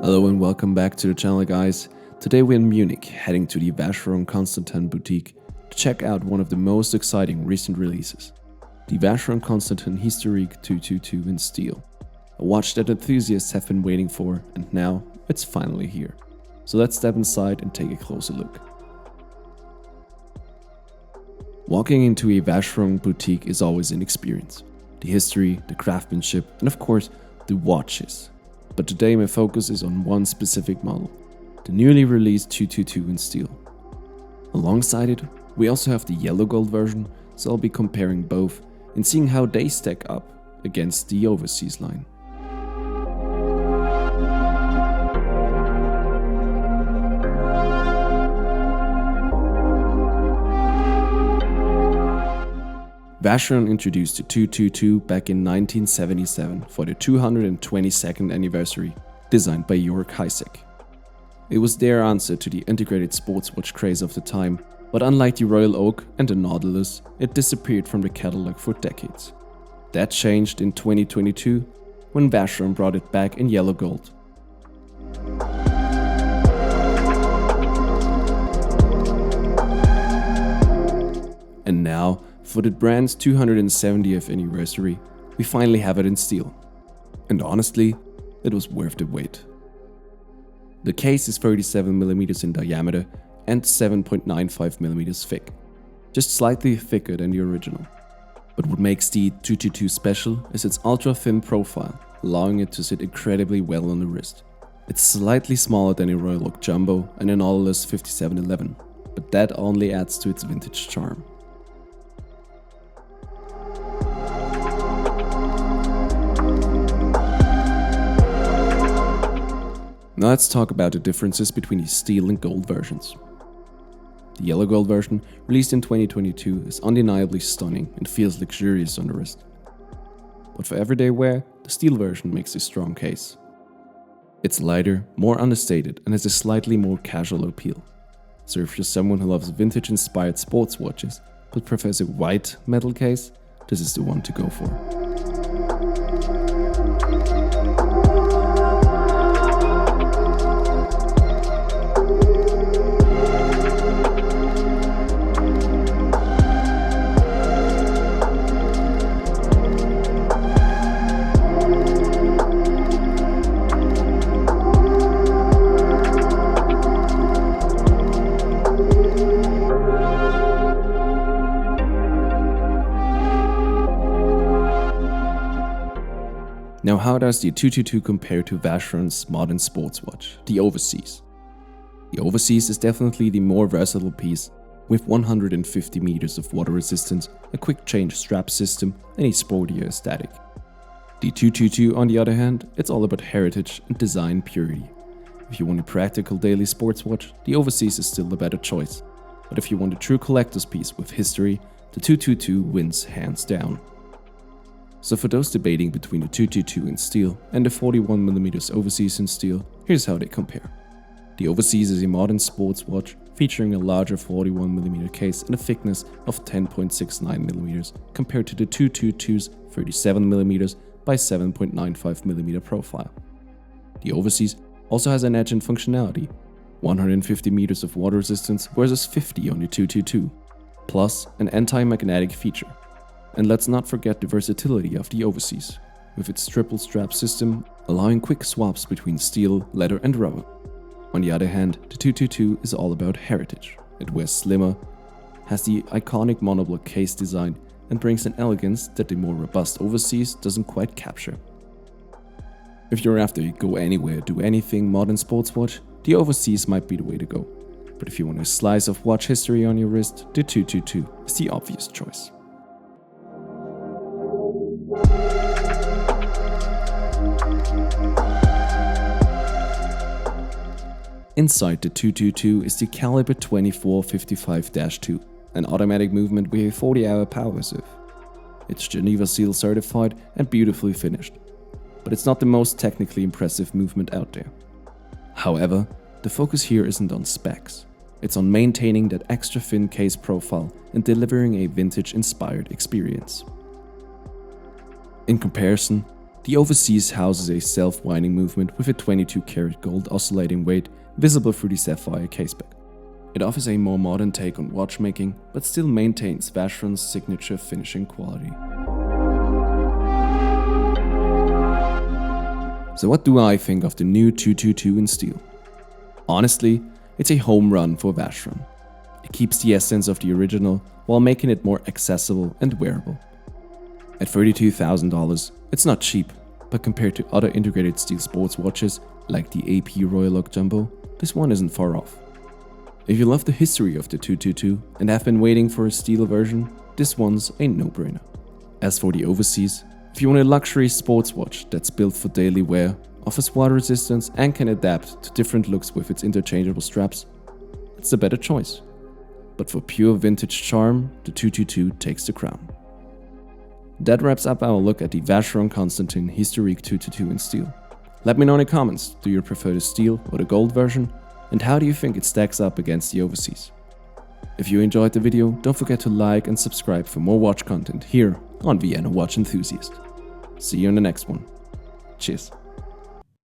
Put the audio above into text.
Hello and welcome back to the channel, guys. Today we're in Munich, heading to the Vacheron Constantin Boutique to check out one of the most exciting recent releases, the Vacheron Constantin Historiques 222 in steel. A watch that enthusiasts have been waiting for, and now it's finally here. So let's step inside and take a closer look. Walking into a Vacheron boutique is always an experience. The history, the craftsmanship, and of course, the watches. But today my focus is on one specific model, the newly released 222 in steel. Alongside it, we also have the yellow gold version, so I'll be comparing both and seeing how they stack up against the overseas line. Vacheron introduced the 222 back in 1977 for the 222nd anniversary, designed by Jörg Heisek. It was their answer to the integrated sports watch craze of the time, but unlike the Royal Oak and the Nautilus, it disappeared from the catalog for decades. That changed in 2022 when Vacheron brought it back in yellow gold. And now, for the brand's 270th anniversary, we finally have it in steel. And honestly, it was worth the wait. The case is 37mm in diameter and 7.95mm thick, just slightly thicker than the original. But what makes the 222 special is its ultra-thin profile, allowing it to sit incredibly well on the wrist. It's slightly smaller than a Royal Oak Jumbo and a Nautilus 5711, but that only adds to its vintage charm. Now let's talk about the differences between the steel and gold versions. The yellow gold version, released in 2022, is undeniably stunning and feels luxurious on the wrist. But for everyday wear, the steel version makes a strong case. It's lighter, more understated, and has a slightly more casual appeal. So if you're someone who loves vintage-inspired sports watches but prefers a white metal case, this is the one to go for. Now, how does the 222 compare to Vacheron's modern sports watch, the Overseas? The Overseas is definitely the more versatile piece, with 150 meters of water resistance, a quick change strap system, and a sportier aesthetic. The 222, on the other hand, it's all about heritage and design purity. If you want a practical daily sports watch, the Overseas is still the better choice. But if you want a true collector's piece with history, the 222 wins hands down. So for those debating between the 222 in steel and the 41mm Overseas in steel, here's how they compare. The Overseas is a modern sports watch featuring a larger 41mm case and a thickness of 10.69mm compared to the 222's 37mm by 7.95mm profile. The Overseas also has an edge in functionality, 150 meters of water resistance versus 50 on the 222, plus an anti-magnetic feature. And let's not forget the versatility of the Overseas, with its triple strap system allowing quick swaps between steel, leather and rubber. On the other hand, the 222 is all about heritage. It wears slimmer, has the iconic monoblock case design, and brings an elegance that the more robust Overseas doesn't quite capture. If you're after a go anywhere, do anything modern sports watch, the Overseas might be the way to go. But if you want a slice of watch history on your wrist, the 222 is the obvious choice. Inside the 222 is the caliber 2455-2, an automatic movement with a 40-hour power reserve. It's Geneva Seal certified and beautifully finished, but it's not the most technically impressive movement out there. However, the focus here isn't on specs. It's on maintaining that extra thin case profile and delivering a vintage-inspired experience. In comparison, The Overseas houses a self-winding movement with a 22 karat gold oscillating weight visible through the sapphire caseback. It offers a more modern take on watchmaking, but still maintains Vacheron's signature finishing quality. So what do I think of the new 222 in steel? Honestly, it's a home run for Vacheron. It keeps the essence of the original while making it more accessible and wearable. At $32,000, it's not cheap, but compared to other integrated steel sports watches like the AP Royal Oak Jumbo, this one isn't far off. If you love the history of the 222 and have been waiting for a steel version, this one's a no-brainer. As for the Overseas, if you want a luxury sports watch that's built for daily wear, offers water resistance and can adapt to different looks with its interchangeable straps, it's the better choice. But for pure vintage charm, the 222 takes the crown. That wraps up our look at the Vacheron Constantin Historiques 222 in steel. Let me know in the comments, do you prefer the steel or the gold version? And how do you think it stacks up against the Overseas? If you enjoyed the video, don't forget to like and subscribe for more watch content here on Vienna Watch Enthusiast. See you in the next one. Cheers.